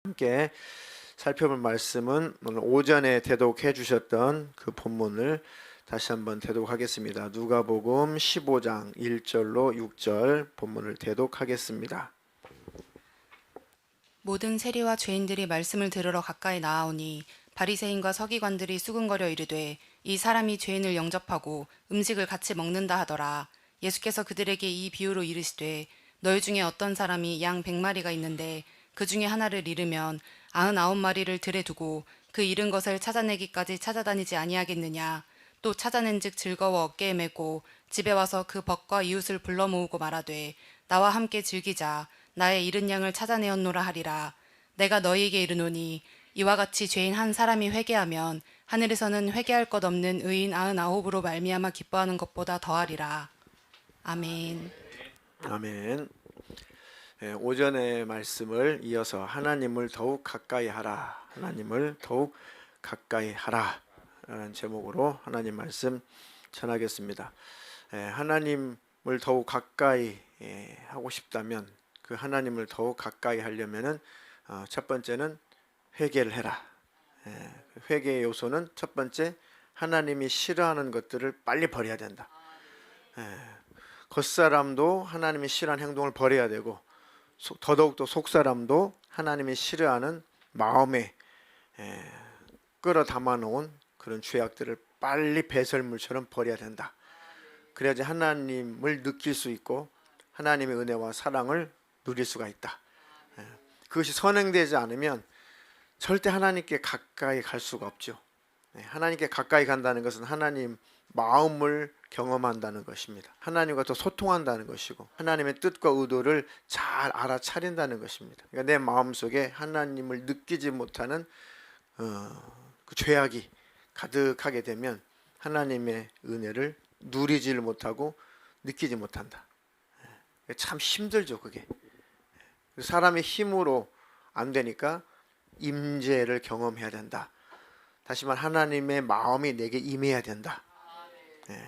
함께 살펴볼 말씀은 오늘 오전에 대독해 주셨던 그 본문을 다시 한번 대독하겠습니다. 누가복음 15장 1절로 6절 본문을 대독하겠습니다. 모든 세리와 죄인들이 말씀을 들으러 가까이 나아오니 바리새인과 서기관들이 수군거려 이르되 이 사람이 죄인을 영접하고 음식을 같이 먹는다 하더라. 예수께서 그들에게 이 비유로 이르시되 너희 중에 어떤 사람이 양 100마리가 있는데 그 중에 하나를 잃으면 99마리를 들에 두고 그 잃은 것을 찾아내기까지 찾아다니지 아니하겠느냐. 또 찾아낸즉 즐거워 어깨에 메고 집에 와서 그 벗과 이웃을 불러 모으고 말하되 나와 함께 즐기자. 나의 잃은 양을 찾아내었노라 하리라. 내가 너희에게 이르노니 이와 같이 죄인 한 사람이 회개하면 하늘에서는 회개할 것 없는 의인 99으로 말미암아 기뻐하는 것보다 더하리라. 아멘. 아멘. 오전의 말씀을 이어서 하나님을 더욱 가까이 하라, 하나님을 더욱 가까이 하라 라는 제목으로 하나님 말씀 전하겠습니다. 하나님을 더욱 가까이 하고 싶다면 그 하나님을 더욱 가까이 하려면은 첫 번째는 회개를 해라. 회개의 요소는 첫 번째, 하나님이 싫어하는 것들을 빨리 버려야 된다. 겉사람도 하나님이 싫어하는 행동을 버려야 되고 더더욱도 속사람도 하나님이 싫어하는 마음에 끌어 담아 놓은 그런 죄악들을 빨리 배설물처럼 버려야 된다. 그래야지 하나님을 느낄 수 있고 하나님의 은혜와 사랑을 누릴 수가 있다. 그것이 선행되지 않으면 절대 하나님께 가까이 갈 수가 없죠. 하나님께 가까이 간다는 것은 하나님 마음을 경험한다는 것입니다. 하나님과 더 소통한다는 것이고 하나님의 뜻과 의도를 잘 알아차린다는 것입니다. 그러니까 내 마음속에 하나님을 느끼지 못하는 그 죄악이 가득하게 되면 하나님의 은혜를 누리지를 못하고 느끼지 못한다. 참 힘들죠, 그게. 사람의 힘으로 안 되니까 임재를 경험해야 된다. 다시 말 하나님의 마음이 내게 임해야 된다.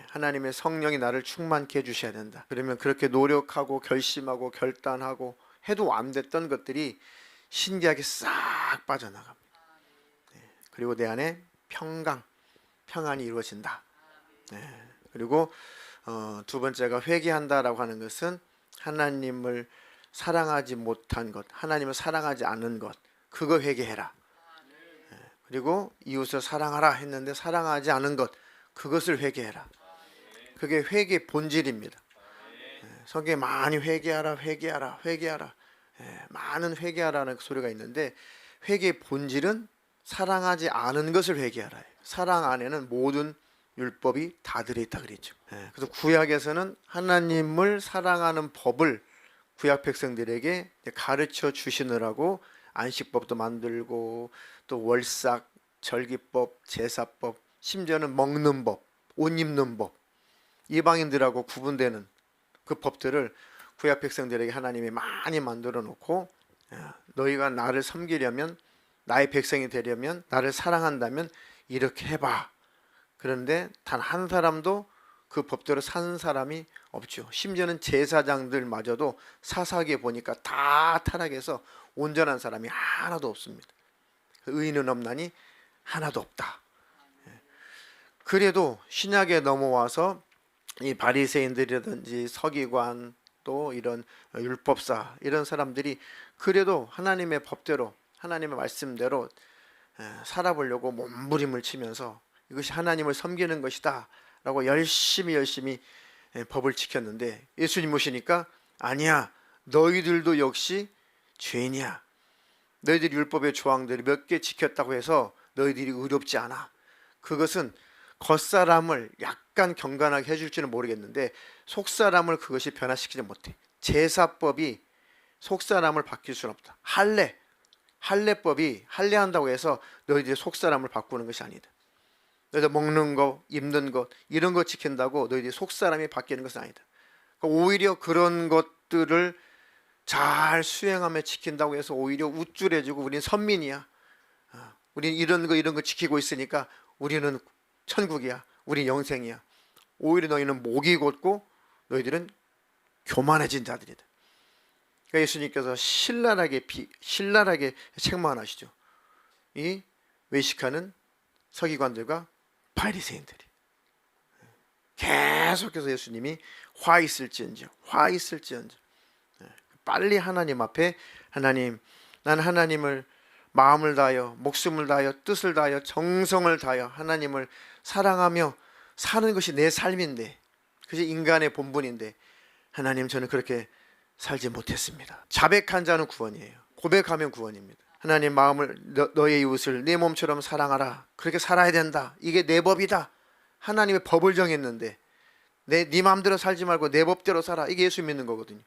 하나님의 성령이 나를 충만케 해주셔야 된다. 그러면 그렇게 노력하고 결심하고 결단하고 해도 안 됐던 것들이 신기하게 싹 빠져나갑니다. 그리고 내 안에 평안이 이루어진다. 그리고 두 번째가 회개한다라고 하는 것은 하나님을 사랑하지 못한 것, 하나님을 사랑하지 않은 것, 그거 회개해라. 그리고 이웃을 사랑하라 했는데 사랑하지 않은 것, 그것을 회개해라. 그게 회개의 본질입니다. 성경에 많이 회개하라, 회개하라, 회개하라, 많은 회개하라는 소리가 있는데 회개의 본질은 사랑하지 않은 것을 회개하라. 사랑 안에는 모든 율법이 다 들어있다 그랬죠. 그래서 구약에서는 하나님을 사랑하는 법을 구약 백성들에게 가르쳐 주시느라고 안식법도 만들고 또 월삭, 절기법, 제사법, 심지어는 먹는 법, 옷 입는 법, 이방인들하고 구분되는 그 법들을 구약 백성들에게 하나님이 많이 만들어 놓고 너희가 나를 섬기려면, 나의 백성이 되려면, 나를 사랑한다면 이렇게 해봐. 그런데 단 한 사람도 그 법대로 산 사람이 없죠. 심지어는 제사장들마저도 사사기에 보니까 다 타락해서 온전한 사람이 하나도 없습니다. 의인은 없나니 하나도 없다. 그래도 신약에 넘어와서 이 바리새인들이라든지 서기관 또 이런 율법사 이런 사람들이 그래도 하나님의 법대로 하나님의 말씀대로 살아보려고 몸부림을 치면서 이것이 하나님을 섬기는 것이다 라고 열심히 법을 지켰는데 예수님 오시니까 아니야, 너희들도 역시 죄인이야. 너희들이 율법의 조항들을 몇 개 지켰다고 해서 너희들이 의롭지 않아. 그것은 겉사람을 약간 경건하게 해줄지는 모르겠는데 속사람을 그것이 변화시키지 못해. 제사법이 속사람을 바뀔 수는 없다. 할례법이 할례한다고 해서 너희들이 속사람을 바꾸는 것이 아니다. 너희들 먹는 거, 입는 것 이런 거 지킨다고 너희들이 속사람이 바뀌는 것은 아니다. 오히려 그런 것들을 잘 수행하며 지킨다고 해서 오히려 우쭐해지고 우리는 선민이야. 우리는 이런 거 지키고 있으니까 우리는 천국이야. 우리 영생이야. 오히려 너희는 목이 곧고 너희들은 교만해진 자들이다. 그러니까 예수님께서 신랄하게 책망하시죠. 이 외식하는 서기관들과 바리새인들이. 계속해서 예수님이 화 있을지언정 빨리 하나님 앞에, 하나님, 난 하나님을 마음을 다하여 목숨을 다하여 뜻을 다하여 정성을 다하여 하나님을 사랑하며 사는 것이 내 삶인데, 그것이 인간의 본분인데 하나님, 저는 그렇게 살지 못했습니다. 자백한 자는 구원이에요. 고백하면 구원입니다. 하나님, 마음을 너의 이웃을 내 몸처럼 사랑하라. 그렇게 살아야 된다. 이게 내 법이다. 하나님의 법을 정했는데 네 마음대로 살지 말고 내 법대로 살아. 이게 예수 믿는 거거든요.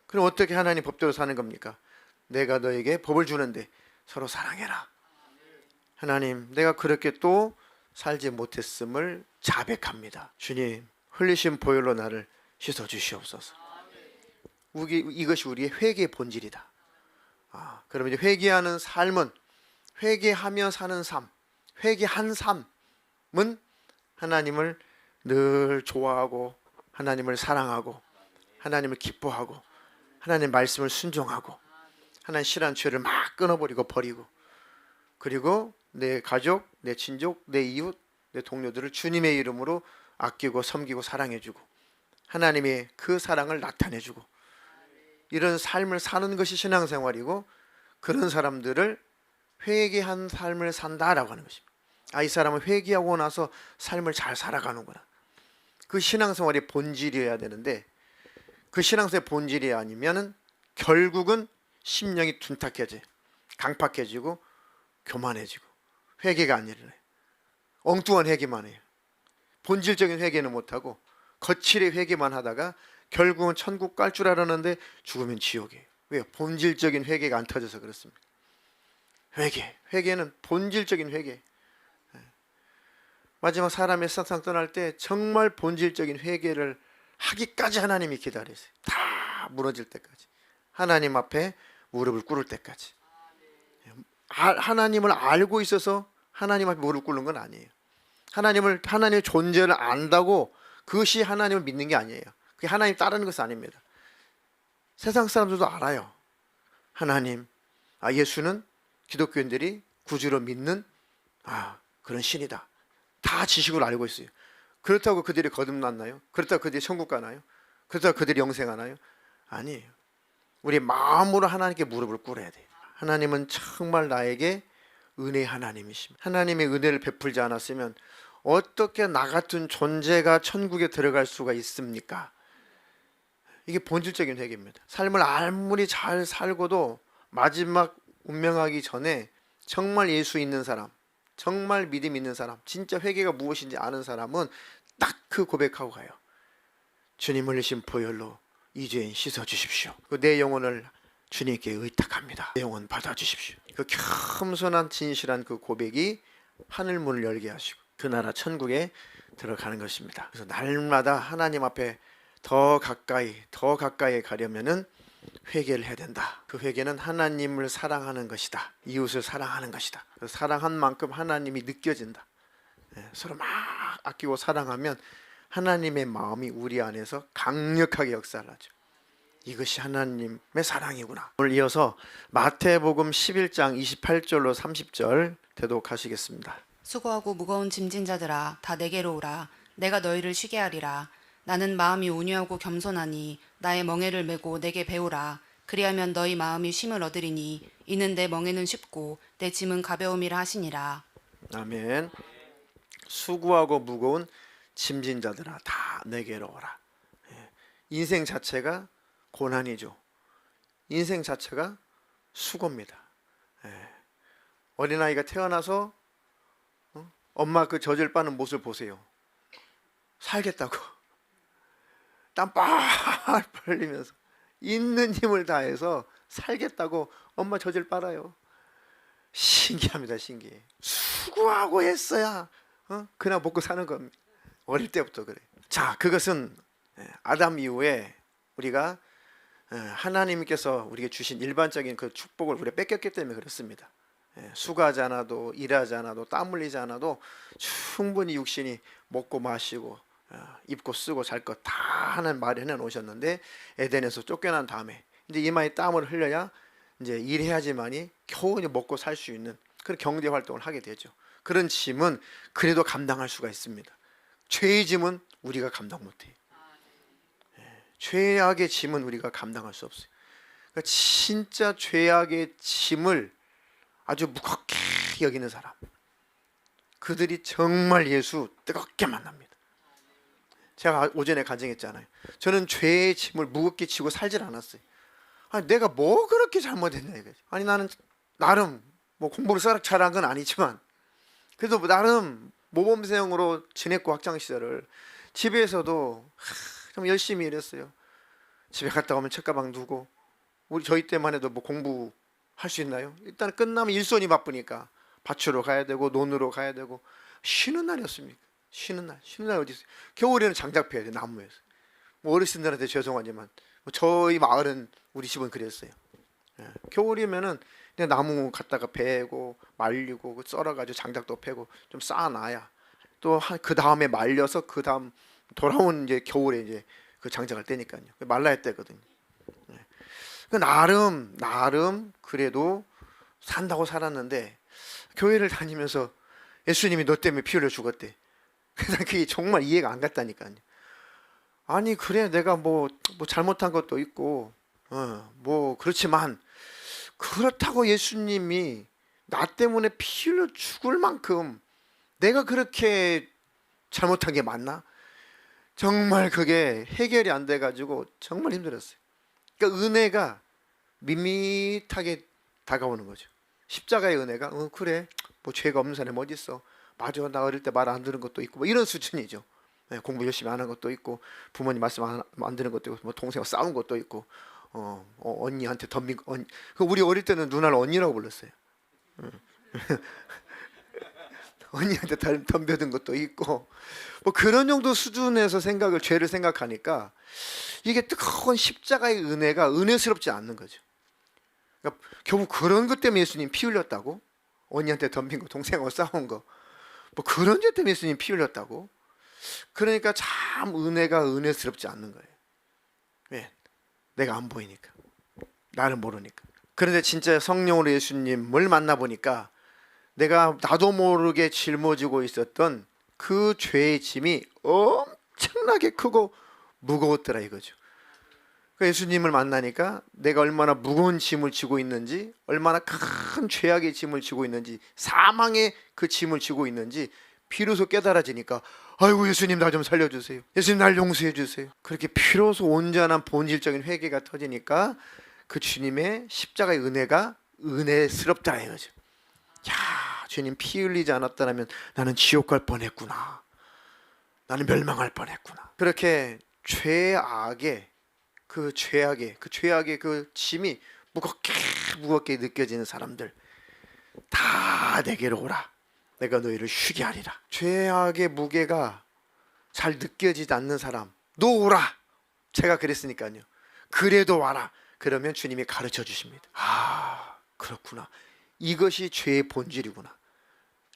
그럼 어떻게 하나님 법대로 사는 겁니까? 내가 너에게 법을 주는데 서로 사랑해라. 하나님, 내가 그렇게 또 살지 못했음을 자백합니다. 주님, 흘리신 보혈로 나를 씻어 주시옵소서. 이것이 우리의 회개의 본질이다. 그럼 이제 회개하는 삶은, 회개하며 사는 삶, 회개한 삶은 하나님을 늘 좋아하고 하나님을 사랑하고 하나님을 기뻐하고 하나님 말씀을 순종하고 하나님 싫어하는 죄를 막 끊어버리고 버리고, 그리고 내 가족, 내 친족, 내 이웃, 내 동료들을 주님의 이름으로 아끼고 섬기고 사랑해주고 하나님의 그 사랑을 나타내주고, 이런 삶을 사는 것이 신앙생활이고, 그런 사람들을 회개한 삶을 산다라고 하는 것입니다. 이 사람은 회개하고 나서 삶을 잘 살아가는구나. 그 신앙생활의 본질이어야 되는데, 그 신앙생활의 본질이 아니면은 결국은 심령이 둔탁해져, 강팍해지고 교만해지고 회개가 안 일어나요. 엉뚱한 회개만 해요. 본질적인 회개는 못하고 거칠의 회개만 하다가 결국은 천국 갈 줄 알았는데 죽으면 지옥이에요. 왜요? 본질적인 회개가 안 터져서 그렇습니다. 회개는 본질적인 회개. 마지막 사람의 세상 떠날 때 정말 본질적인 회개를 하기까지 하나님이 기다리세요. 다 무너질 때까지, 하나님 앞에 무릎을 꿇을 때까지. 하나님을 알고 있어서 하나님 앞에 무릎 꿇는 건 아니에요. 하나님의 존재를 안다고 그것이 하나님을 믿는 게 아니에요. 그게 하나님 따르는 것은 아닙니다. 세상 사람들도 알아요. 하나님, 예수는 기독교인들이 구주로 믿는 그런 신이다. 다 지식으로 알고 있어요. 그렇다고 그들이 거듭났나요? 그렇다고 그들이 천국 가나요? 그렇다고 그들이 영생하나요? 아니에요. 우리 마음으로 하나님께 무릎을 꿇어야 돼요. 하나님은 정말 나에게 은혜 하나님이십니다. 하나님의 은혜를 베풀지 않았으면 어떻게 나 같은 존재가 천국에 들어갈 수가 있습니까? 이게 본질적인 회개입니다. 삶을 아무리 잘 살고도 마지막 운명하기 전에 정말 예수 있는 사람, 정말 믿음 있는 사람, 진짜 회개가 무엇인지 아는 사람은 딱 그 고백하고 가요. 주님 흘리신 보혈로 이 죄인 씻어 주십시오. 내 영혼을 주님께 의탁합니다. 내 영혼 받아주십시오. 그 겸손한 진실한 그 고백이 하늘 문을 열게 하시고 그 나라 천국에 들어가는 것입니다. 그래서 날마다 하나님 앞에 더 가까이 가려면은 회개를 해야 된다. 그 회개는 하나님을 사랑하는 것이다. 이웃을 사랑하는 것이다. 사랑한 만큼 하나님이 느껴진다. 서로 막 아끼고 사랑하면 하나님의 마음이 우리 안에서 강력하게 역사를 하죠. 이것이 하나님의 사랑이구나. 오늘 이어서 마태복음 11장 28절로 30절 대독하시겠습니다. 수고하고 무거운 짐진 자들아 다 내게로 오라. 내가 너희를 쉬게 하리라. 나는 마음이 온유하고 겸손하니 나의 멍에를 메고 내게 배우라. 그리하면 너희 마음이 쉼을 얻으리니 이는 내 멍에는 쉽고 내 짐은 가벼움이라 하시니라. 아멘. 수고하고 무거운 짐진 자들아 다 내게로 오라. 인생 자체가 고난이죠. 인생 자체가 수고입니다. 어린아이가 태어나서 엄마 그 젖을 빠는 모습을 보세요. 살겠다고 땀 빡 흘리면서 있는 힘을 다해서 살겠다고 엄마 젖을 빨아요. 신기합니다. 신기해. 수고하고 했어야 그냥 먹고 사는 겁니다. 어릴 때부터 그래. 자, 그것은 아담 이후에 우리가 하나님께서 우리에게 주신 일반적인 그 축복을 우리가 뺏겼기 때문에 그렇습니다. 수고하지 않아도 일하지 않아도 땀 흘리지 않아도 충분히 육신이 먹고 마시고 입고 쓰고 잘 것 다 하는 말을 해내 놓으셨는데 에덴에서 쫓겨난 다음에 이제 이마에 땀을 흘려야 이제 일해야지만이 겨우 이제 먹고 살 수 있는 그런 경제 활동을 하게 되죠. 그런 짐은 그래도 감당할 수가 있습니다. 죄의 짐은 우리가 감당 못해요. 죄악의 짐은 우리가 감당할 수 없어요. 그러니까 진짜 죄악의 짐을 아주 무겁게 여기는 사람, 그들이 정말 예수 뜨겁게 만납니다. 제가 오전에 간증했잖아요. 저는 죄의 짐을 무겁게 지고 살질 않았어요. 아니 내가 뭐 그렇게 잘못했냐 이거지. 아니 나는 나름 뭐 공부를 썩 잘한 건 아니지만 그래도 나름 모범생으로 지냈고 학창 시절을 집에서도 좀 열심히 일했어요. 집에 갔다 오면 책가방 두고 저희 때만 해도 뭐 공부할 수 있나요? 일단 끝나면 일손이 바쁘니까 밭으로 가야 되고 논으로 가야 되고 쉬는 날이었습니까? 쉬는 날 어디 있어요? 겨울에는 장작 패야 돼 나무에서. 뭐 어르신들한테 죄송하지만 뭐 저희 마을은 우리 집은 그랬어요. 겨울이면은 그냥 나무 갖다가 베고 말리고 썰어가지고 장작도 패고 좀 쌓아놔야 또 그 다음에 말려서 그 다음 돌아온 이제 겨울에 이제 그 장작을 떼니까요. 말라야 떼거든요. 나름 그래도 산다고 살았는데 교회를 다니면서 예수님이 너 때문에 피 흘려 죽었대. 그래서 그게 정말 이해가 안 갔다니까요. 아니 그래 내가 뭐 잘못한 것도 있고 뭐 그렇지만 그렇다고 예수님이 나 때문에 피 흘려 죽을 만큼 내가 그렇게 잘못한 게 맞나? 정말 그게 해결이 안 돼가지고 정말 힘들었어요. 그러니까 은혜가 밋밋하게 다가오는 거죠. 십자가의 은혜가 그래 뭐 죄가 없는 사람이 어디 있어? 맞아 나 어릴 때 말 안 들은 것도 있고 뭐 이런 수준이죠. 공부 열심히 안 한 것도 있고 부모님 말씀 안 듣는 것도 있고 뭐 동생과 싸운 것도 있고 언니한테 덤빈 우리 어릴 때는 누나를 언니라고 불렀어요. 언니한테 덤벼든 것도 있고 뭐 그런 정도 수준에서 죄를 생각하니까 이게 뜨거운 십자가의 은혜가 은혜스럽지 않는 거죠. 그러니까 결국 그런 것 때문에 예수님 피 흘렸다고? 언니한테 덤빈 거, 동생하고 싸운 거, 뭐 그런 죄 때문에 예수님 피 흘렸다고? 그러니까 참 은혜가 은혜스럽지 않는 거예요. 왜? 내가 안 보이니까, 나를 모르니까. 그런데 진짜 성령으로 예수님을 만나보니까 나도 모르게 짊어지고 있었던 그 죄의 짐이 엄청나게 크고 무거웠더라 이거죠. 그러니까 예수님을 만나니까 내가 얼마나 무거운 짐을 지고 있는지, 얼마나 큰 죄악의 짐을 지고 있는지, 사망의 그 짐을 지고 있는지 비로소 깨달아지니까 아이고 예수님 나 좀 살려주세요. 예수님 날 용서해 주세요. 그렇게 비로소 온전한 본질적인 회개가 터지니까 그 주님의 십자가의 은혜가 은혜스럽다 이거죠. 야, 주님 피 흘리지 않았다면 나는 지옥 갈 뻔했구나. 나는 멸망할 뻔했구나. 그렇게 죄악의 그 짐이 무겁게 느껴지는 사람들 다 내게로 오라. 내가 너희를 쉬게 하리라. 죄악의 무게가 잘 느껴지지 않는 사람 너 오라. 제가 그랬으니까요. 그래도 와라. 그러면 주님이 가르쳐 주십니다. 아 그렇구나. 이것이 죄의 본질이구나.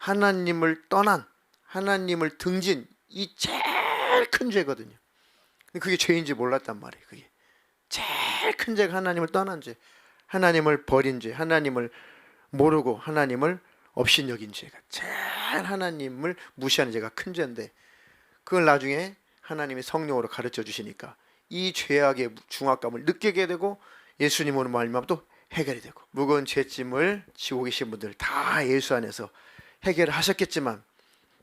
하나님을 떠난, 하나님을 등진 이 제일 큰 죄거든요. 그게 죄인지 몰랐단 말이에요. 그게 제일 큰 죄가 하나님을 떠난 죄, 하나님을 버린 죄, 하나님을 모르고 하나님을 업신여긴 죄가 제일 하나님을 무시하는 죄가 큰 죄인데 그걸 나중에 하나님이 성령으로 가르쳐 주시니까 이 죄악의 중압감을 느끼게 되고 예수님으로 말미암아 또 해결이 되고 무거운 죄짐을 지고 계신 분들 다 예수 안에서 해결을 하셨겠지만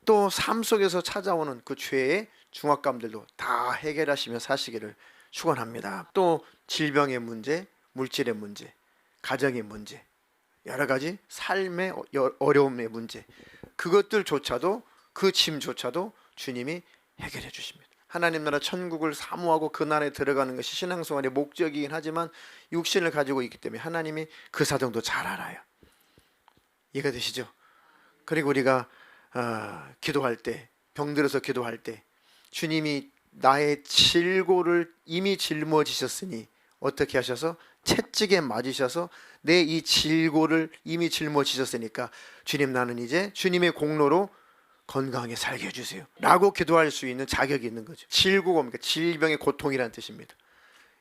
또 삶 속에서 찾아오는 그 죄의 중압감들도 다 해결하시며 사시기를 축원합니다. 또 질병의 문제, 물질의 문제, 가정의 문제, 여러 가지 삶의 어려움의 문제 그것들조차도 그 짐조차도 주님이 해결해 주십니다. 하나님 나라 천국을 사모하고 그 나라에 들어가는 것이 신앙생활의 목적이긴 하지만 육신을 가지고 있기 때문에 하나님이 그 사정도 잘 알아요. 이해가 되시죠? 그리고 우리가 기도할 때, 병들어서 기도할 때 주님이 나의 질고를 이미 짊어지셨으니 어떻게 하셔서 채찍에 맞으셔서 내 이 질고를 이미 짊어지셨으니까 주님 나는 이제 주님의 공로로 건강하게 살게 해주세요 라고 기도할 수 있는 자격이 있는 거죠. 질고가 질병의 고통이라는 뜻입니다.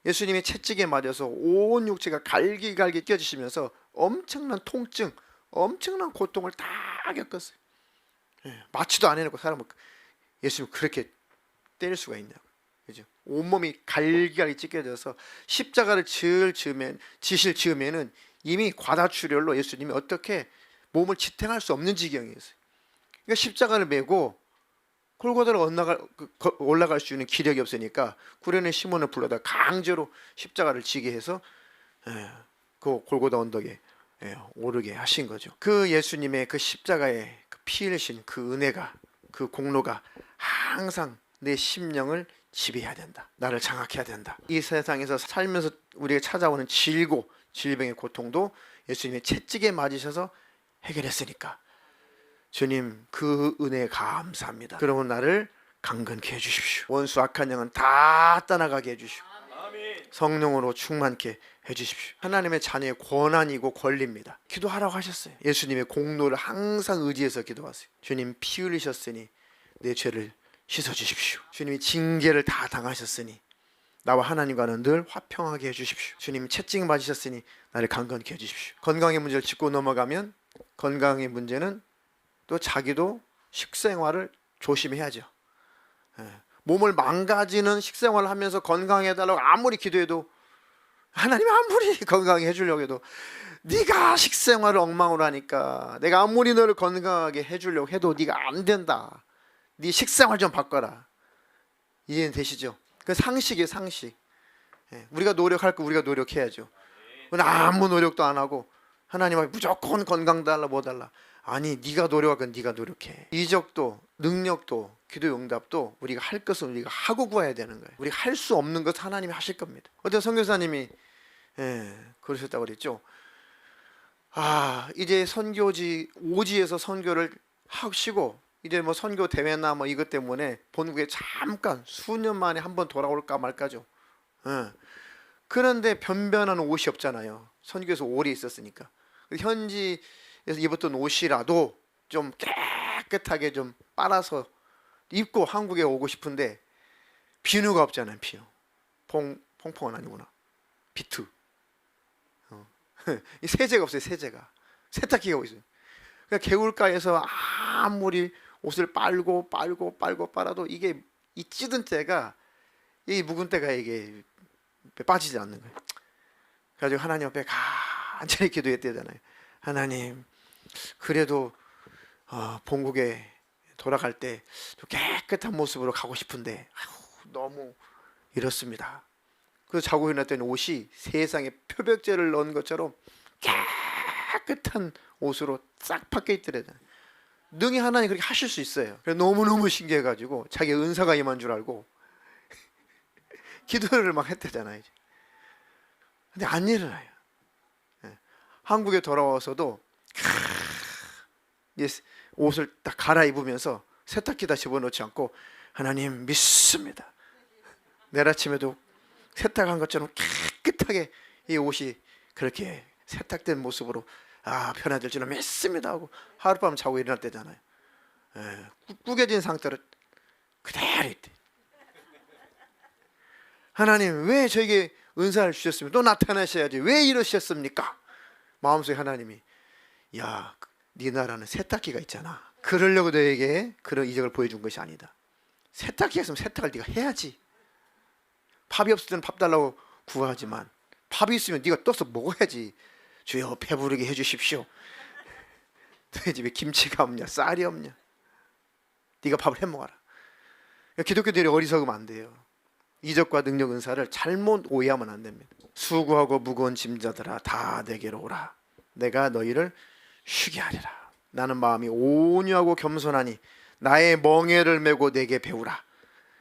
예수님이 채찍에 맞아서 온 육체가 갈기갈기 찢어지시면서 엄청난 통증, 엄청난 고통을 다 겪었어요. 마취도 안 해놓고 사람을 예수님 그렇게 때릴 수가 있냐고. 그죠? 온몸이 갈기갈기 찢겨져서 십자가를 지실 즈음에는 이미 과다출혈로 예수님이 어떻게 몸을 지탱할 수 없는 지경이었어요. 그러니까 십자가를 메고 골고다로 올라갈 수 있는 기력이 없으니까 구레네 시몬을 불러다 강제로 십자가를 지게 해서 그 골고다 언덕에 오르게 하신 거죠. 그 예수님의 그 십자가의 피 흘리신 그 은혜가, 그 공로가 항상 내 심령을 지배해야 된다. 나를 장악해야 된다. 이 세상에서 살면서 우리가 찾아오는 질병의 고통도 예수님의 채찍에 맞으셔서 해결했으니까 주님 그 은혜에 감사합니다. 그러면 나를 강건케 해주십시오. 원수 악한 영은 다 떠나가게 해주시고 성령으로 충만케 해주십시오. 하나님의 자녀의 권한이고 권리입니다. 기도하라고 하셨어요. 예수님의 공로를 항상 의지해서 기도하세요. 주님 피 흘리셨으니 내 죄를 씻어주십시오. 주님이 징계를 다 당하셨으니 나와 하나님과는 늘 화평하게 해주십시오. 주님 채찍 맞으셨으니 나를 강건케 해주십시오. 건강의 문제를 짚고 넘어가면 건강의 문제는 또 자기도 식생활을 조심해야죠. 몸을 망가지는 식생활을 하면서 건강해달라고 아무리 기도해도 하나님 아무리 건강하게 해주려고 해도 네가 식생활을 엉망으로 하니까 내가 아무리 너를 건강하게 해주려고 해도 네가 안 된다. 네 식생활 좀 바꿔라. 이해는 되시죠? 그 상식이에요, 상식. 우리가 노력할 거 우리가 노력해야죠. 아무 노력도 안 하고 하나님 앞에 무조건 건강 달라 뭐 달라. 아니 네가 노력할 건 네가 노력해. 이적도 능력도 기도 응답도 우리가 할 것은 우리가 하고 구해야 되는 거예요. 우리가 할 수 없는 것 하나님이 하실 겁니다. 어제 선교사님이 그러셨다고 그랬죠. 이제 선교지 오지에서 선교를 하시고 이제 뭐 선교 대회나 뭐 이것 때문에 본국에 잠깐 수년 만에 한번 돌아올까 말까죠. 그런데 변변한 옷이 없잖아요. 선교에서 오래 있었으니까. 현지에서 입었던 옷이라도 좀 깨끗하게 좀 빨아서 입고 한국에 오고 싶은데 비누가 없잖아요. 비누. 퐁퐁은 아니구나. 비트. 이 세제가 없어요. 세제가. 세탁기가 있어요. 그러니까 개울가에서 아무리 옷을 빨고 빨아도 이게 이 찌든 때가 이 묵은 때가 이게 빠지지 않는 거예요. 그래가지고 하나님 앞에 간절히 기도했대잖아요. 하나님 그래도 본국에 돌아갈 때 깨끗한 모습으로 가고 싶은데 너무 이렇습니다. 그래서 자고 일어났더니 옷이 세상에 표백제를 넣은 것처럼 깨끗한 옷으로 싹 바뀌어 있더래잖아요. 능히 하나님 그렇게 하실 수 있어요. 그래서 너무너무 신기해가지고 자기 은사가 임한 줄 알고 기도를 막 했대잖아요. 근데 안 일어나요. 한국에 돌아와서도 옷을 딱 갈아입으면서 세탁기다 집어넣지 않고 하나님 믿습니다. 내일 아침에도 세탁한 것처럼 깨끗하게 이 옷이 그렇게 세탁된 모습으로 변화될 줄은 믿습니다 하고 하룻밤 자고 일어날 때잖아요. 구겨진 상태로 그대로 있대. 하나님 왜 저에게 은사를 주셨으면 또 나타나셔야지 왜 이러셨습니까? 마음속에 하나님이 네 나라는 세탁기가 있잖아. 그러려고 너에게 그런 이적을 보여준 것이 아니다. 세탁기가 있으면 세탁을 네가 해야지. 밥이 없을 때는 밥 달라고 구하지만 밥이 있으면 네가 떠서 먹어야지. 주여 배부르게 해주십시오. 너희 집에 김치가 없냐 쌀이 없냐 네가 밥을 해먹어라. 기독교들이 어리석으면 안 돼요. 이적과 능력 은사를 잘못 오해하면 안 됩니다. 수고하고 무거운 짐자들아 다 내게로 오라. 내가 너희를 쉬게 하리라. 나는 마음이 온유하고 겸손하니 나의 멍에를 메고 내게 배우라.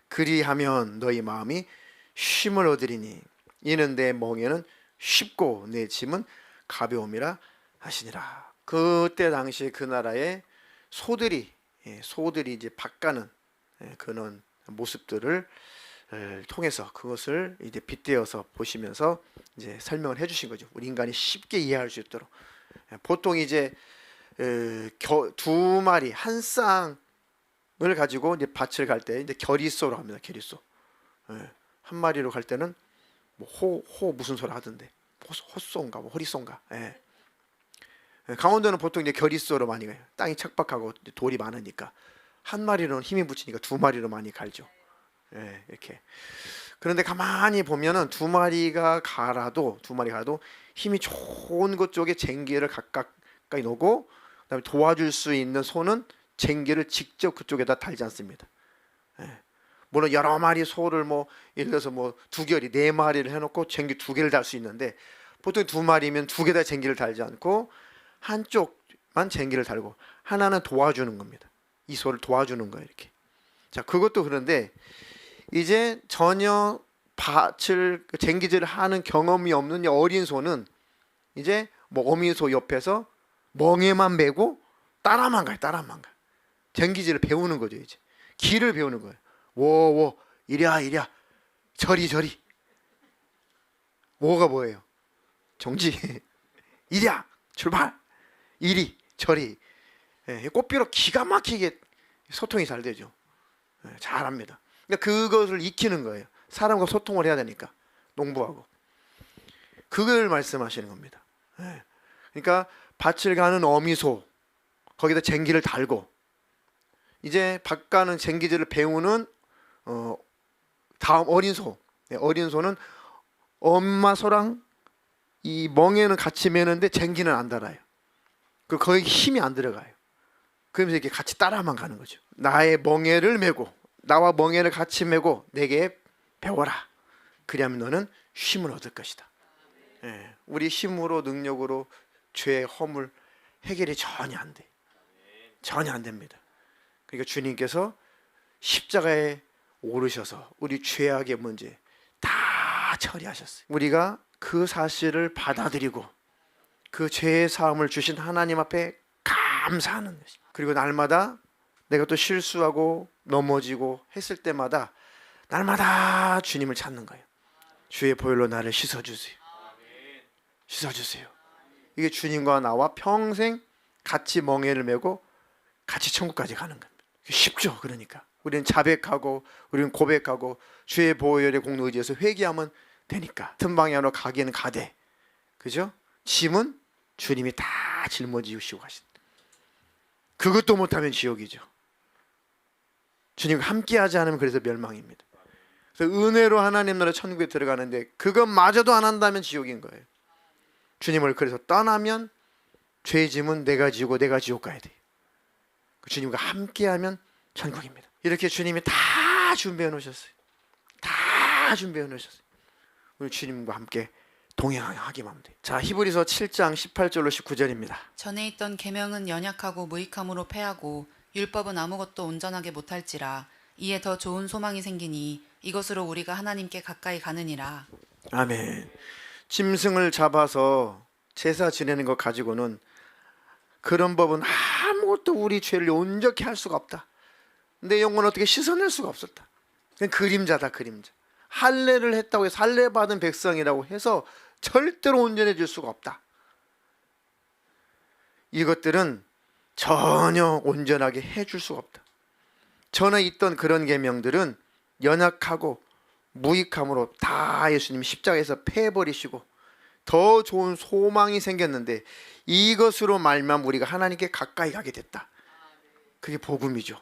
그리하면 너희 마음이 쉼을 얻으리니 이는 내 멍에는 쉽고 내 짐은 가벼움이라 하시니라. 그때 당시 그 나라의 소들이 이제 밭가는 그런 모습들을 통해서 그것을 이제 빗대어서 보시면서 이제 설명을 해주신 거죠. 우리 인간이 쉽게 이해할 수 있도록. 보통 이제 두 마리 한 쌍 가지고 이제 밭을 갈 때 이제 결이소로 합니다. 결이소. 예. 한 마리로 갈 때는 뭐 호 무슨 소리 하던데. 호소인가 뭐 호리소인가. 예. 예, 강원도는 보통 이제 결이소로 많이 가요. 땅이 척박하고 돌이 많으니까 한 마리로는 힘이 붙이니까 두 마리로 많이 갈죠. 예, 이렇게. 그런데 가만히 보면은 두 마리가 가도 힘이 좋은 것 쪽에 쟁기를 가까이 놓고 그다음에 도와줄 수 있는 소는 쟁기를 직접 그쪽에다 달지 않습니다. 예. 물론 여러 마리 소를 뭐 예를 들어서 뭐 두 결이 네 마리를 해놓고 쟁기 두 개를 달 수 있는데 보통 두 마리면 두 개 다 쟁기를 달지 않고 한쪽만 쟁기를 달고 하나는 도와주는 겁니다. 이 소를 도와주는 거예요. 이렇게. 자, 그것도 그런데 이제 전혀 밭을 쟁기질을 하는 경험이 없는 이 어린 소는 이제 뭐 어미소 옆에서 멍에만 메고 따라만 가요. 쟁기질을 배우는 거죠. 이제 길을 배우는 거예요. 워워 이랴 저리 뭐가 뭐예요? 정지 이랴 출발 이리 저리. 예, 꽃비로 기가 막히게 소통이 잘 되죠. 예, 잘합니다. 그러니까 그것을 익히는 거예요. 사람과 소통을 해야 되니까 농부하고 그걸 말씀하시는 겁니다. 예. 그러니까 밭을 가는 어미소 거기다 쟁기를 달고 이제 밭 가는 쟁기질을 배우는 다음 어린 소. 어린 소는 엄마 소랑 이 멍에는 같이 매는데 쟁기는 안 달아요. 그 거기 힘이 안 들어가요. 그러면서 이렇게 같이 따라만 가는 거죠. 나의 멍에를 메고 나와 멍에를 같이 메고 내게 배워라. 그리하면 너는 쉼을 얻을 것이다. 예, 우리 힘으로 능력으로 죄의 허물 해결이 전혀 안 돼. 전혀 안 됩니다. 그러니까 주님께서 십자가에 오르셔서 우리 죄악의 문제 다 처리하셨어요. 우리가 그 사실을 받아들이고 그 죄의 사함을 주신 하나님 앞에 감사하는 것입니다. 그리고 날마다 내가 또 실수하고 넘어지고 했을 때마다 날마다 주님을 찾는 거예요. 주의 보혈로 나를 씻어주세요. 씻어주세요. 이게 주님과 나와 평생 같이 멍에를 메고 같이 천국까지 가는 겁니다. 쉽죠. 그러니까 우리는 자백하고 우리는 고백하고 주의 보혈의 공로 의지해서 회개하면 되니까 같은 방향으로 가기는 가되 그죠? 짐은 주님이 다 짊어지시고 가신다. 그것도 못하면 지옥이죠. 주님과 함께하지 않으면 그래서 멸망입니다. 그래서 은혜로 하나님 나라 천국에 들어가는데 그것마저도 안 한다면 지옥인 거예요. 주님을 그래서 떠나면 죄의 짐은 내가 지고 내가 지옥 가야 돼요. 주님과 함께하면 천국입니다. 이렇게 주님이 다 준비해 놓으셨어요. 다 준비해 놓으셨어요. 우리 주님과 함께 동행하기만 하면 돼요. 자, 히브리서 7장 18절로 19절입니다. 전에 있던 계명은 연약하고 무익함으로 패하고 율법은 아무것도 온전하게 못할지라 이에 더 좋은 소망이 생기니 이것으로 우리가 하나님께 가까이 가느니라. 아멘. 짐승을 잡아서 제사 지내는 것 가지고는 그런 법은 아무것도 우리 죄를 온전히 할 수가 없다. 내 영혼을 어떻게 씻어낼 수가 없었다. 그냥 그림자다, 그림자. 할례를 했다고 해서 할례 받은 백성이라고 해서 절대로 온전해질 수가 없다. 이것들은 전혀 온전하게 해줄 수가 없다. 전에 있던 그런 계명들은 연약하고 무익함으로 다 예수님이 십자가에서 패해버리시고 더 좋은 소망이 생겼는데 이것으로 말미암아 우리가 하나님께 가까이 가게 됐다. 그게 복음이죠.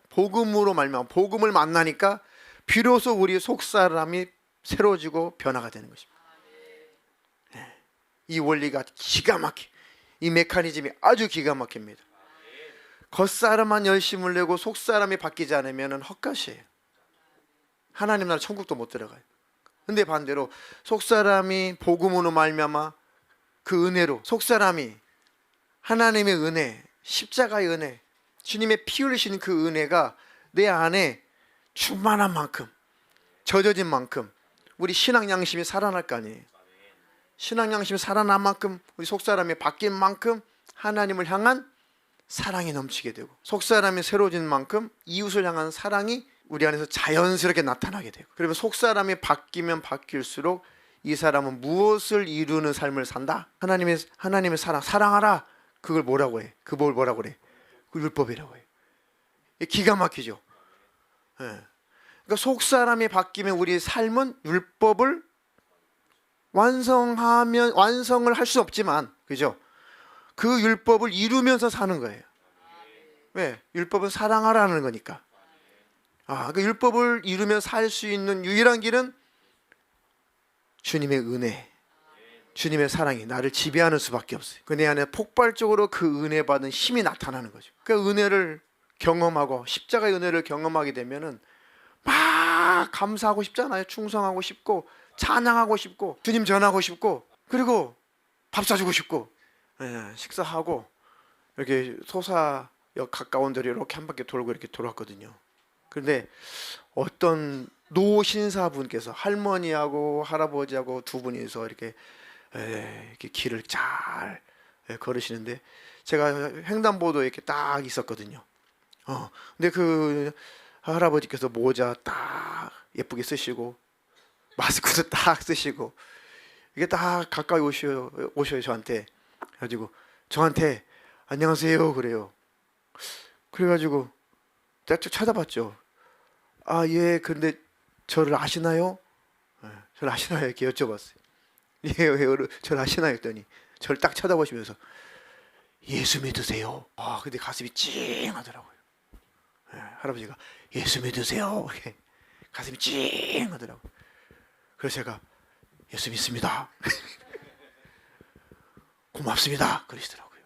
복음으로 말미암아 복음을 만나니까 비로소 우리 속사람이 새로워지고 변화가 되는 것입니다. 이 원리가 기가 막혀. 이 메커니즘이 아주 기가 막힙니다. 겉사람만 열심을 내고 속사람이 바뀌지 않으면 헛것이에요. 하나님 나라 천국도 못 들어가요. 근데 반대로 속사람이 복음으로 말미암아 그 은혜로 속사람이 하나님의 은혜, 십자가의 은혜, 주님의 피 흘리신 그 은혜가 내 안에 충만한 만큼, 젖어진 만큼 우리 신앙 양심이 살아날 거 아니에요. 신앙 양심이 살아난 만큼 우리 속사람이 바뀐 만큼 하나님을 향한 사랑이 넘치게 되고 속사람이 새로워진 만큼 이웃을 향한 사랑이 우리 안에서 자연스럽게 나타나게 되고 그러면 속사람이 바뀌면 바뀔수록 이 사람은 무엇을 이루는 삶을 산다? 하나님의 사랑하라. 그걸 뭐라고 해? 그 뭘 뭐라고 그래? 그 율법이라고 해요. 기가 막히죠. 예. 그러니까 속 사람이 바뀌면 우리 삶은 율법을 완성을 할 수 없지만, 그죠? 그 율법을 이루면서 사는 거예요. 왜? 율법은 사랑하라는 거니까. 그 율법을 이루며 살 수 있는 유일한 길은 주님의 은혜, 주님의 사랑이 나를 지배하는 수밖에 없어요. 그 내 안에 폭발적으로 그 은혜 받은 힘이 나타나는 거죠. 그 은혜를 경험하고 십자가의 은혜를 경험하게 되면은 막 감사하고 싶잖아요. 충성하고 싶고 찬양하고 싶고 주님 전하고 싶고 그리고 밥 사주고 싶고 식사하고 이렇게 소사역 가까운 데를 이렇게 한 바퀴 돌고 이렇게 돌았거든요. 그런데 어떤 노 신사분께서 할머니하고 할아버지하고 두 분이서 이렇게 길을 잘 걸으시는데 제가 횡단보도에 이렇게 딱 있었거든요. 근데 그 할아버지께서 모자 딱 예쁘게 쓰시고 마스크도 딱 쓰시고 이게 딱 가까이 오셔요 저한테. 그래가지고 저한테 안녕하세요 그래요. 그래가지고 제가 쳐다봤죠. 예, 근데 저를 아시나요? 저를 아시나요? 이렇게 여쭤봤어요. 예, 저를 아시나요? 했더니 저를 딱 쳐다보시면서 예수 믿으세요. 근데 가슴이 찡하더라고요. 할아버지가 예수 믿으세요. 가슴이 찡하더라고요. 그래서 제가 예수 믿습니다. 고맙습니다. 그러시더라고요.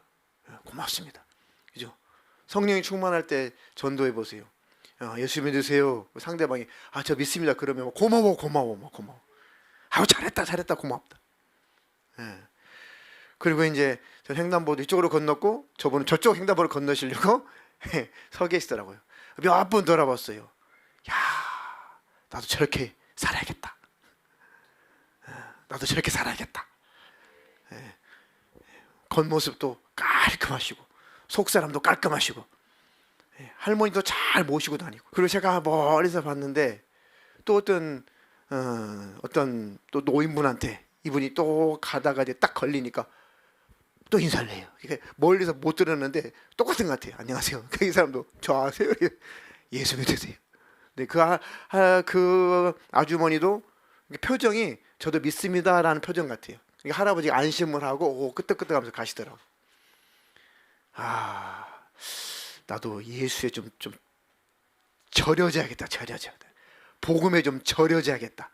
고맙습니다. 그죠? 성령이 충만할 때 전도해 보세요. 예수 믿으세요. 상대방이 저 믿습니다. 그러면 고마워. 잘했다 고맙다. 그리고 이제 저 횡단보도 이쪽으로 건넜고 저분은 저쪽 횡단보를 건너시려고 서 계시더라고요. 몇 번 돌아봤어요. 나도 저렇게 살아야겠다. 나도 저렇게 살아야겠다. 겉모습도 깔끔하시고 속사람도 깔끔하시고 할머니도 잘 모시고 다니고. 그리고 제가 멀리서 봤는데 또 어떤 또 노인분한테 이분이 또 가다가 이제 딱 걸리니까 또 인사를 해요. 멀리서 못 들었는데 똑같은 것 같아요. 안녕하세요. 그 사람도 저 아세요? 예수 믿으세요. 근데 그 아주머니도 표정이 저도 믿습니다라는 표정 같아요. 할아버지가 안심을 하고 끄떡끄떡하면서 가시더라고. 나도 예수에 좀 절여져야겠다. 복음에 좀 절여져야겠다.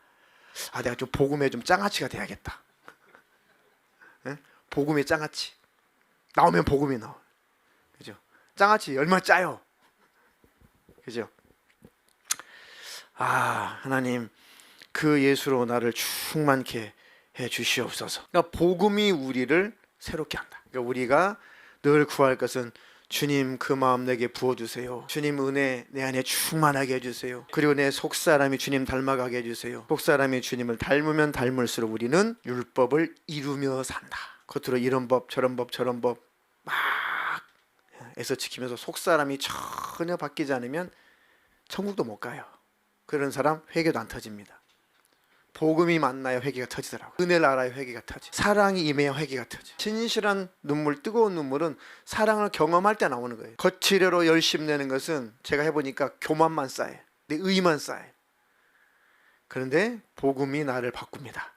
내가 좀 복음에 좀 장아찌가 돼야겠다. 복음의 장아찌 나오면 복음이 나와. 그죠? 장아찌 얼마나 짜요. 그죠? 하나님 그 예수로 나를 충만케 해 주시옵소서. 그러니까 복음이 우리를 새롭게 한다. 그러니까 우리가 늘 구할 것은 주님 그 마음 내게 부어주세요. 주님 은혜 내 안에 충만하게 해주세요. 그리고 내 속사람이 주님 닮아가게 해주세요. 속사람이 주님을 닮으면 닮을수록 우리는 율법을 이루며 산다. 겉으로 이런 법 저런 법 막 애써 지키면서 속사람이 전혀 바뀌지 않으면 천국도 못 가요. 그런 사람 회개도 안 터집니다. 복음이 만나야 회개가 터지더라고요. 은혜를 알아야 회개가 터지. 사랑이 임해야 회개가 터지. 진실한 눈물, 뜨거운 눈물은 사랑을 경험할 때 나오는 거예요. 거칠어로 열심 내는 것은 제가 해보니까 교만만 쌓여요. 내 의만 쌓여요. 그런데 복음이 나를 바꿉니다.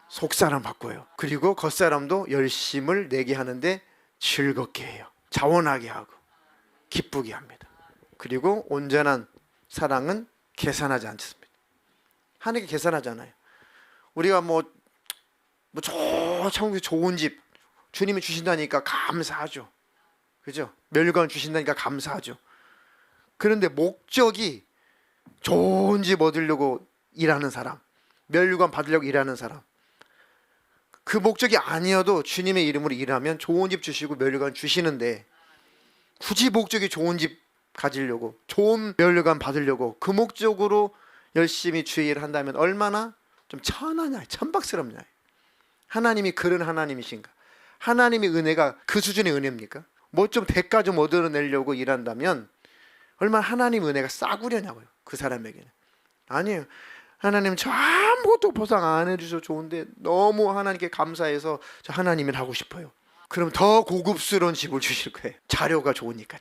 속사람 바꿔요. 그리고 겉사람도 열심을 내게 하는데 즐겁게 해요. 자원하게 하고 기쁘게 합니다. 그리고 온전한 사랑은 계산하지 않습니다. 하나님께 계산하잖아요. 우리가 천국에 좋은 집 주님이 주신다니까 감사하죠. 그죠? 멸관 주신다니까 감사하죠. 그런데 목적이 좋은 집 얻으려고 일하는 사람, 멸관 받으려고 일하는 사람, 그 목적이 아니어도 주님의 이름으로 일하면 좋은 집 주시고 멸관 주시는데 굳이 목적이 좋은 집 가지려고 좋은 멸관 받으려고 그 목적으로 열심히 주의 일을 한다면 얼마나 좀 천하냐, 천박스럽냐. 하나님이 그런 하나님이신가? 하나님의 은혜가 그 수준의 은혜입니까? 좀 대가 좀 얻어내려고 일한다면 얼마나 하나님 은혜가 싸구려냐고요. 그 사람에게는. 아니에요. 하나님 저 아무것도 보상 안 해주셔서 좋은데 너무 하나님께 감사해서 저 하나님 일 하고 싶어요. 그럼 더 고급스러운 집을 주실 거예요. 재료가 좋으니까.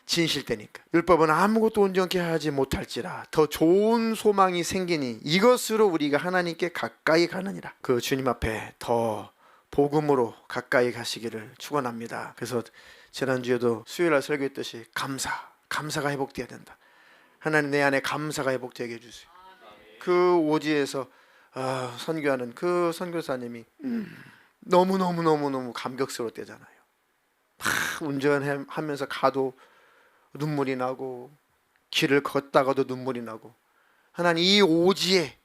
진실되니까. 율법은 아무것도 온전케 하지 못할지라 더 좋은 소망이 생기니 이것으로 우리가 하나님께 가까이 가느니라. 그 주님 앞에 더 복음으로 가까이 가시기를 축원합니다. 그래서 지난주에도 수요일날 설교했듯이 감사가 회복되어야 된다. 하나님 내 안에 감사가 회복되게 해주세요. 그 오지에서 선교하는 그 선교사님이 너무 감격스러웠대잖아요. 막 운전하면서 가도 눈물이 나고 길을 걷다가도 눈물이 나고, 하나님 이 오지에,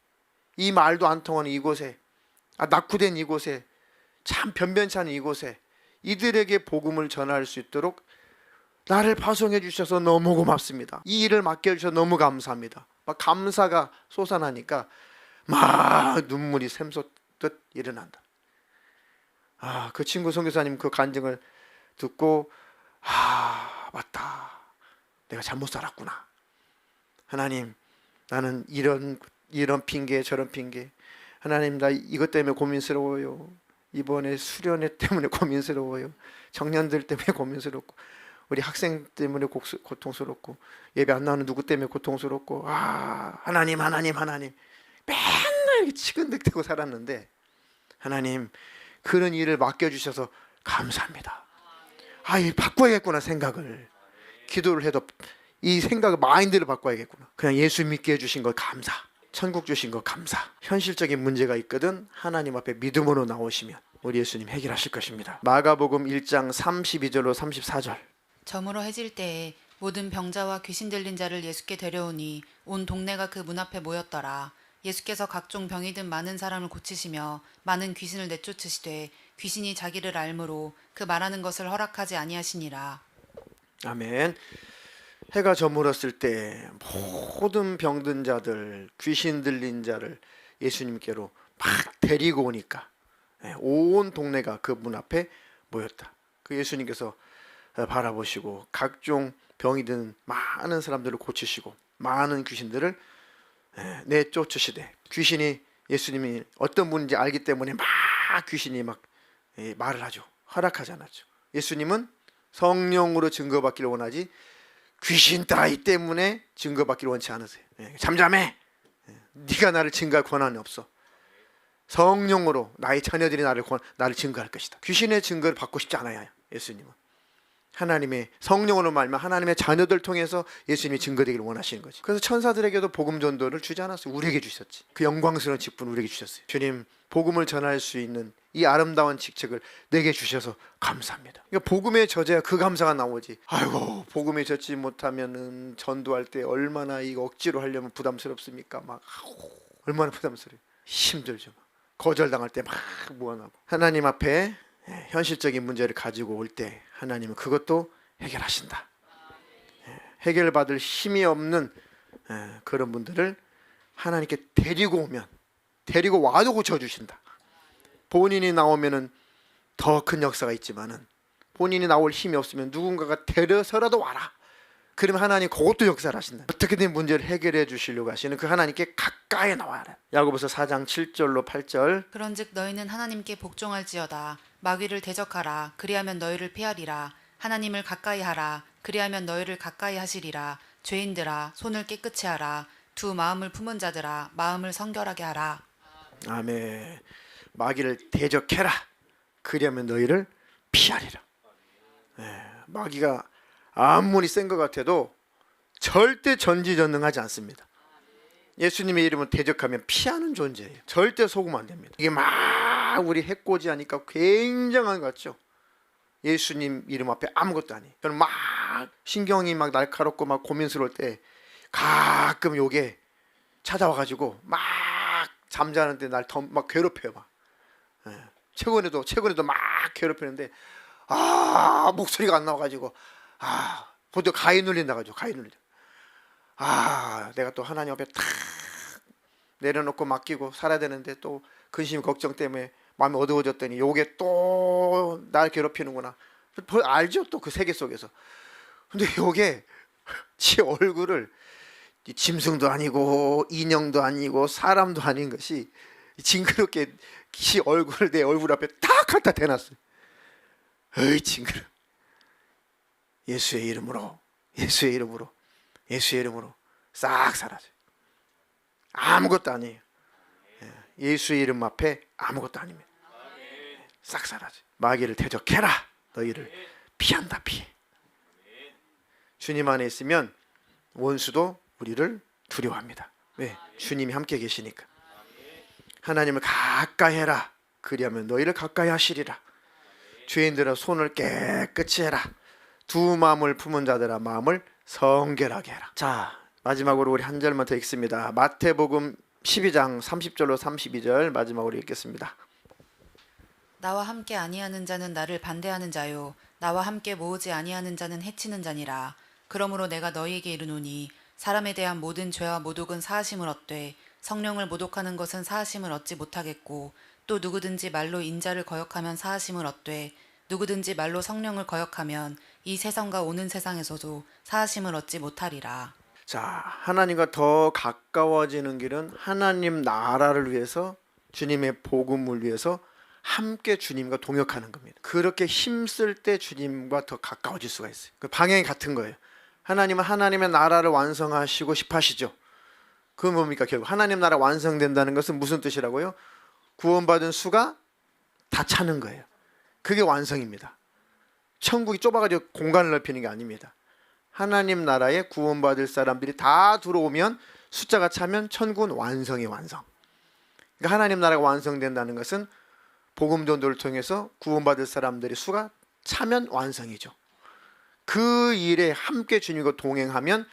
이 말도 안 통하는 이곳에, 낙후된 이곳에, 참 변변치 않은 이곳에 이들에게 복음을 전할 수 있도록 나를 파송해 주셔서 너무 고맙습니다. 이 일을 맡겨주셔서 너무 감사합니다. 막 감사가 솟아나니까 막 눈물이 샘솟듯 일어난다. 그 친구 선교사님 그 간증을 듣고 맞다, 내가 잘못 살았구나. 하나님, 나는 이런 핑계 저런 핑계, 하나님 나 이것 때문에 고민스러워요. 이번에 수련회 때문에 고민스러워요. 청년들 때문에 고민스럽고, 우리 학생 때문에 고통스럽고, 예배 안 나오는 누구 때문에 고통스럽고, 하나님 맨날 이렇게 치근덕대고 살았는데, 하나님 그런 일을 맡겨주셔서 감사합니다. 바꿔야겠구나. 생각을, 기도를 해도 이 생각을, 마인드를 바꿔야겠구나. 그냥 예수 믿게 해주신 거 감사, 천국 주신 거 감사. 현실적인 문제가 있거든 하나님 앞에 믿음으로 나오시면 우리 예수님 해결하실 것입니다. 마가복음 1장 32절로 34절. 저물어 해질 때에 모든 병자와 귀신 들린 자를 예수께 데려오니 온 동네가 그 문 앞에 모였더라. 예수께서 각종 병이 든 많은 사람을 고치시며 많은 귀신을 내쫓으시되 귀신이 자기를 알므로 그 말하는 것을 허락하지 아니하시니라. 아멘. 해가 저물었을 때 모든 병든 자들, 귀신 들린 자를 예수님께로 막 데리고 오니까 온 동네가 그 문 앞에 모였다. 그 예수님께서 바라보시고 각종 병이 든 많은 사람들을 고치시고 많은 귀신들을 내쫓으시되, 귀신이 예수님이 어떤 분인지 알기 때문에 막 귀신이 막 말을 하죠. 허락하지 않았죠. 예수님은 성령으로 증거받기를 원하지 귀신 따위 때문에 증거받기를 원치 않으세요. 잠잠해. 네가 나를 증거할 권한이 없어. 성령으로 나의 자녀들이 나를 증거할 것이다. 귀신의 증거를 받고 싶지 않아요. 예수님은 하나님의 성령으로 말하면 하나님의 자녀들 통해서 예수님이 증거되기를 원하시는 거지. 그래서 천사들에게도 복음 전도를 주지 않았어요. 우리에게 주셨지. 그 영광스러운 직분을 우리에게 주셨어요. 주님, 복음을 전할 수 있는 이 아름다운 직책을 내게 주셔서 감사합니다. 그러니까 복음의 저자야 그 감사가 나오지. 아이고, 복음에 젖지 못하면은 전도할 때 얼마나 이거 억지로 하려면 부담스럽습니까? 막 얼마나 부담스러워요. 힘들죠. 거절당할 때 막 무안하고. 하나님 앞에 현실적인 문제를 가지고 올 때 하나님은 그것도 해결하신다. 해결받을 힘이 없는 그런 분들을 하나님께 데리고 와도 고쳐주신다. 본인이 나오면은 더 큰 역사가 있지만은 본인이 나올 힘이 없으면 누군가가 데려서라도 와라. 그러면 하나님 그것도 역사를 하신다. 어떻게든 문제를 해결해 주시려고 하시는 그 하나님께 가까이 나와야 해. 야고보서 4장 7절로 8절. 그런즉 너희는 하나님께 복종할지어다. 마귀를 대적하라. 그리하면 너희를 피하리라. 하나님을 가까이 하라. 그리하면 너희를 가까이 하시리라. 죄인들아, 손을 깨끗이 하라. 두 마음을 품은 자들아, 마음을 성결하게 하라. 아멘. 마귀를 대적해라. 그리하면 너희를 피하리라. 마귀가 아무리 센 것 같아도 절대 전지전능하지 않습니다. 예수님의 이름을 대적하면 피하는 존재예요. 절대 속으면 안 됩니다. 이게 막 우리 해코지 하니까 굉장한 것 같죠. 예수님 이름 앞에 아무것도 아니에요. 저는 막 신경이 막 날카롭고 막 고민스러울 때 가끔 요게 찾아와가지고 막 잠자는데 날 더 막 괴롭혀요. 막 최근에도 막 괴롭히는데 목소리가 안 나와가지고 보통 가위 눌린다 가지고 가위 눌린다. 내가 또 하나님 앞에 탁 내려놓고 맡기고 살아야 되는데 또 근심 걱정 때문에 마음이 어두워졌더니 요게 또 날 괴롭히는구나. 알죠? 또 그 세계 속에서. 근데 요게 지 얼굴을 짐승도 아니고 인형도 아니고 사람도 아닌 것이 징그럽게 지 얼굴을 내 얼굴 앞에 딱 갖다 대놨어요. 어이 징그러. 예수의 이름으로 예수의 이름으로, 예수의 이름으로 싹 사라져요. 아무것도 아니에요. 예수의 이름 앞에 아무것도 아닙니다. 싹 사라져. 마귀를 대적해라. 너희를 피한다. 피해. 주님 안에 있으면 원수도 우리를 두려워합니다. 왜? 주님이 함께 계시니까. 하나님을 가까이 해라. 그리하면 너희를 가까이 하시리라. 죄인들아 손을 깨끗이 해라. 두 마음을 품은 자들아 마음을 성결하게 해라. 자, 마지막으로 우리 한 절만 더 읽습니다. 마태복음 12장 30절로 32절 마지막으로 읽겠습니다. 나와 함께 아니하는 자는 나를 반대하는 자요 나와 함께 모으지 아니하는 자는 해치는 자니라. 그러므로 내가 너희에게 이르노니 사람에 대한 모든 죄와 모독은 사하심을 얻되 성령을 모독하는 것은 사하심을 얻지 못하겠고 또 누구든지 말로 인자를 거역하면 사하심을 얻되 누구든지 말로 성령을 거역하면 이 세상과 오는 세상에서도 사하심을 얻지 못하리라. 자, 하나님과 더 가까워지는 길은 하나님 나라를 위해서, 주님의 복음을 위해서 함께 주님과 동역하는 겁니다. 그렇게 힘쓸 때 주님과 더 가까워질 수가 있어요. 그 방향이 같은 거예요. 하나님은 하나님의 나라를 완성하시고 싶어 하시죠. 그건 뭡니까? 결국 하나님 나라 완성된다는 것은 무슨 뜻이라고요? 구원받은 수가 다 차는 거예요. 그게 완성입니다. 천국이 좁아가지고 공간을 넓히는 게 아닙니다. 하나님 나라에 구원받을 사람들이 다 들어오면, 숫자가 차면 천국은 완성의 완성. 그러니까 하나님 나라가 완성된다는 것은 복음 전도를 통해서 구원받을 사람들의 수가 차면 완성이죠. 그 일에 함께 주님과 동행하면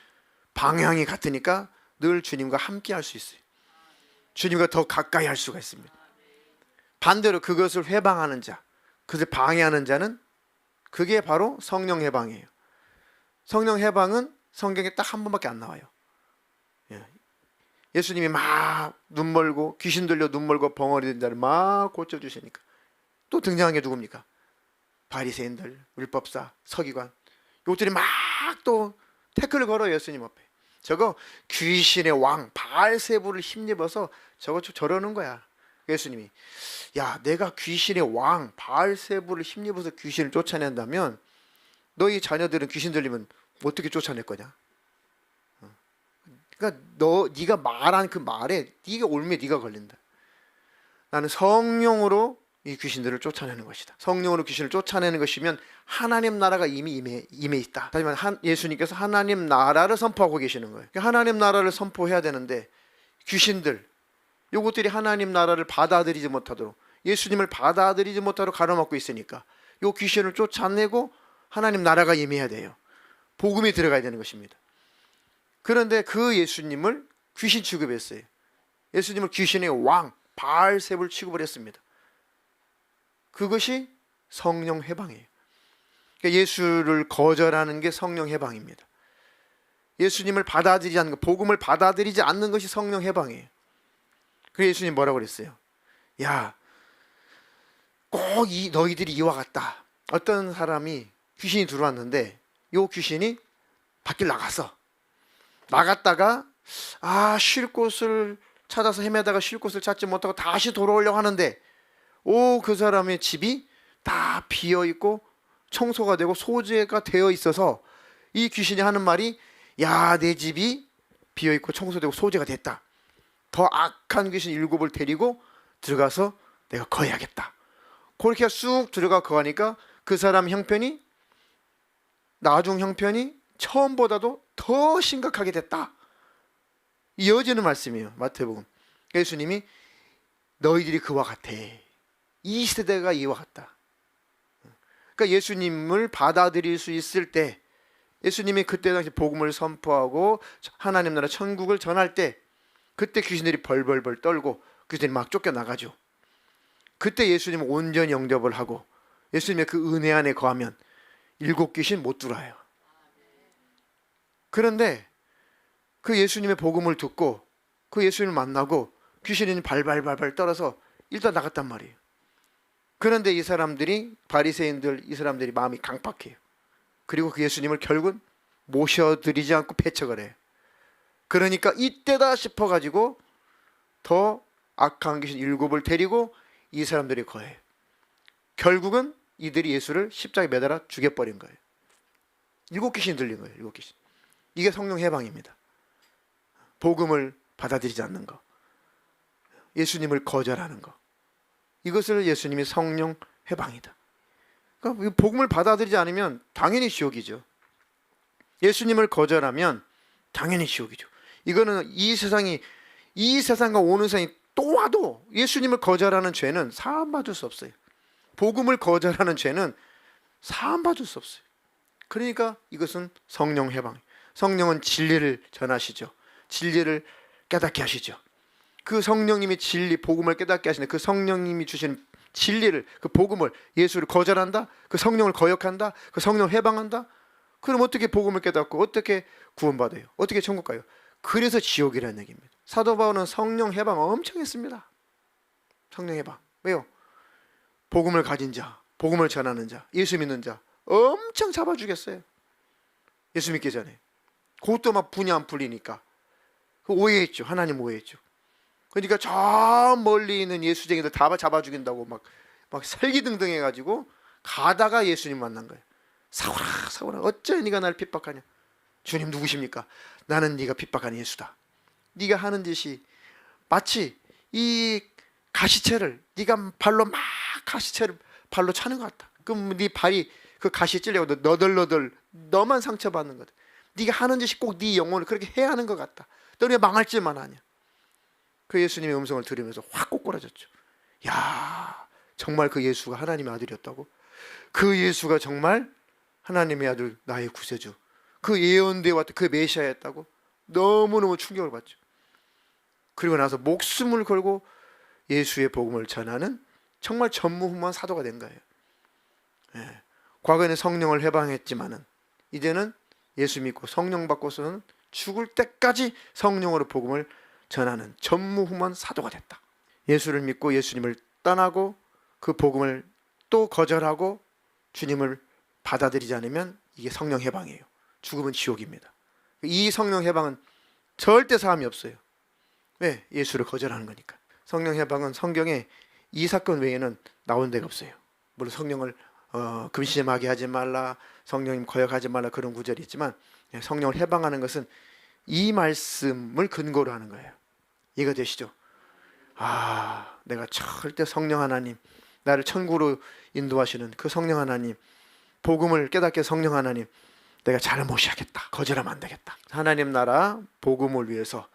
방향이 같으니까 늘 주님과 함께 할 수 있어요. 주님과 더 가까이 할 수가 있습니다. 반대로 그것을 회방하는 자, 그것을 방해하는 자는, 그게 바로 성령 해방이에요. 성령 해방은 성경에 딱 한 번밖에 안 나와요. 예수님이 막 눈 멀고 귀신 들려 눈 멀고 벙어리 된 자를 막 고쳐주시니까 또 등장한 게 누굽니까? 바리새인들, 율법사, 서기관, 요들이 막 또 태클을 걸어요. 예수님 앞에. 저거 귀신의 왕 바알세부를 힘입어서 저거 저러는 거야. 예수님이, 야, 내가 귀신의 왕 바알세부를 힘입어서 귀신을 쫓아낸다면 너희 자녀들은 귀신 들리면 어떻게 쫓아낼 거냐? 그러니까 네가 말한 그 말에 네가 옳으면 네가 걸린다. 나는 성령으로 이 귀신들을 쫓아내는 것이다. 성령으로 귀신을 쫓아내는 것이면 하나님 나라가 이미 임해 있다. 다시 말하면 예수님께서 하나님 나라를 선포하고 계시는 거예요. 하나님 나라를 선포해야 되는데 귀신들, 요것들이 하나님 나라를 받아들이지 못하도록, 예수님을 받아들이지 못하도록 가로막고 있으니까 요 귀신을 쫓아내고 하나님 나라가 임해야 돼요. 복음이 들어가야 되는 것입니다. 그런데 그 예수님을 귀신 취급했어요. 예수님을 귀신의 왕 바알세부를 취급을 했습니다. 그것이 성령 해방이에요. 그러니까 예수를 거절하는 게 성령 해방입니다. 예수님을 받아들이지 않는 것, 복음을 받아들이지 않는 것이 성령 해방이에요. 그래서 예수님 뭐라고 그랬어요? 야, 꼭 너희들이 이와 같다. 어떤 사람이 귀신이 들어왔는데 요 귀신이 밖을 나갔다가 쉴 곳을 찾아서 헤매다가 쉴 곳을 찾지 못하고 다시 돌아오려고 하는데 그 사람의 집이 다 비어있고 청소가 되고 소재가 되어 있어서 이 귀신이 하는 말이, 야, 내 집이 비어있고 청소되고 소재가 됐다. 더 악한 귀신 7을 데리고 들어가서 내가 거해야겠다. 그렇게 쑥 들어가 거하니까 그 사람 형편이, 나중 형편이 처음보다도 더 심각하게 됐다. 이어지는 말씀이에요. 마태복음. 예수님이 너희들이 그와 같아. 이 세대가 이와 같다. 그러니까 예수님을 받아들일 수 있을 때, 예수님이 그때 당시 복음을 선포하고 하나님 나라 천국을 전할 때, 그때 귀신들이 벌벌벌 떨고 귀신들이 막 쫓겨나가죠. 그때 예수님을 온전히 영접을 하고 예수님의 그 은혜 안에 거하면 7귀신 못 들어와요. 그런데 그 예수님의 복음을 듣고 그 예수님을 만나고 귀신이 발발발발 떨어서 일단 나갔단 말이에요. 그런데 이 사람들이, 바리새인들, 이 사람들이 마음이 강팍해요. 그리고 그 예수님을 결국은 모셔드리지 않고 배척을 해요. 그러니까 이때다 싶어가지고 더 악한 귀신 7을 데리고 이 사람들이 거해요. 결국은 이들이 예수를 십자가에 매달아 죽여버린 거예요. 일곱 귀신이 들린 거예요. 일곱 귀신. 이게 성령 해방입니다. 복음을 받아들이지 않는 거, 예수님을 거절하는 거, 이것을 예수님이 성령 해방이다. 그러니까 복음을 받아들이지 않으면 당연히 지옥이죠. 예수님을 거절하면 당연히 지옥이죠. 이거는 이 세상과 오는 세상이 또 와도 예수님을 거절하는 죄는 사함받을 수 없어요. 복음을 거절하는 죄는 사함받을 수 없어요. 그러니까 이것은 성령 해방. 성령은 진리를 전하시죠. 진리를 깨닫게 하시죠. 그 성령님이 진리, 복음을 깨닫게 하시는 그 성령님이 주시는 진리를, 그 복음을, 예수를 거절한다, 그 성령을 거역한다, 그 성령을 해방한다. 그럼 어떻게 복음을 깨닫고 어떻게 구원받아요? 어떻게 천국 가요? 그래서 지옥이라는 얘기입니다. 사도 바울은 성령 해방 엄청 했습니다. 성령 해방. 왜요? 복음을 가진 자, 복음을 전하는 자, 예수 믿는 자 엄청 잡아 죽였어요. 예수 믿기 전에. 그것도 막 분이 안 풀리니까 오해했죠. 하나님 오해했죠. 그러니까 저 멀리 있는 예수쟁이들 다 잡아 죽인다고 막 살기등등 해가지고 가다가 예수님 만난 거예요. 사오라 어째 네가 날 핍박하냐. 주님 누구십니까? 나는 네가 핍박하는 예수다. 네가 하는 짓이 마치 이 가시채를 네가 가시채를 발로 차는 것 같다. 그럼 네 발이 그 가시에 찔려고 너덜너덜 너만 상처받는 거다. 네가 하는 짓이 꼭 네 영혼을 그렇게 해야 하는 것 같다. 너네 망할 짓만 하냐. 그 예수님의 음성을 들으면서 확 꼬꾸라졌죠. 야, 정말 그 예수가 하나님의 아들이었다고? 그 예수가 정말 하나님의 아들, 나의 구세주, 그 예언되어 왔던 그 메시아였다고? 너무너무 충격을 받죠. 그리고 나서 목숨을 걸고 예수의 복음을 전하는 정말 전무후무한 사도가 된 거예요. 예. 과거에는 성령을 해방했지만은 이제는 예수 믿고 성령 받고서는 죽을 때까지 성령으로 복음을 전하는 전무후무한 사도가 됐다. 예수를 믿고 예수님을 떠나고 그 복음을 또 거절하고 주님을 받아들이지 않으면 이게 성령 해방이에요. 죽음은 지옥입니다. 이 성령 해방은 절대 사함이 없어요. 왜? 예수를 거절하는 거니까. 성령 해방은 성경에 이 사건 외에는 나온 데가 없어요. 물론 성령을 금심하게 하지 말라, 성령님 거역하지 말라 그런 구절이 있지만 성령을 해방하는 것은 이 말씀을 근거로 하는 거예요. 이해가 되시죠? 아, 내가 절대 성령 하나님, 나를 천국으로 인도하시는 그 성령 하나님, 복음을 깨닫게 성령 하나님, 내가 잘 모셔야겠다. 거절하면 안 되겠다. 하나님 나라 복음을 위해서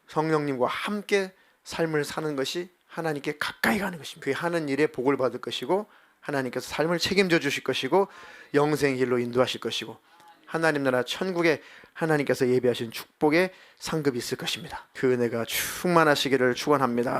성령님과 함께 삶을 사는 것이 하나님께 가까이 가는 것입니다. 그 하는 일에 복을 받을 것이고 하나님께서 삶을 책임져 주실 것이고 영생의 길로 인도하실 것이고 하나님 나라 천국에 하나님께서 예비하신 축복의 상급이 있을 것입니다. 그 은혜가 충만하시기를 축원합니다.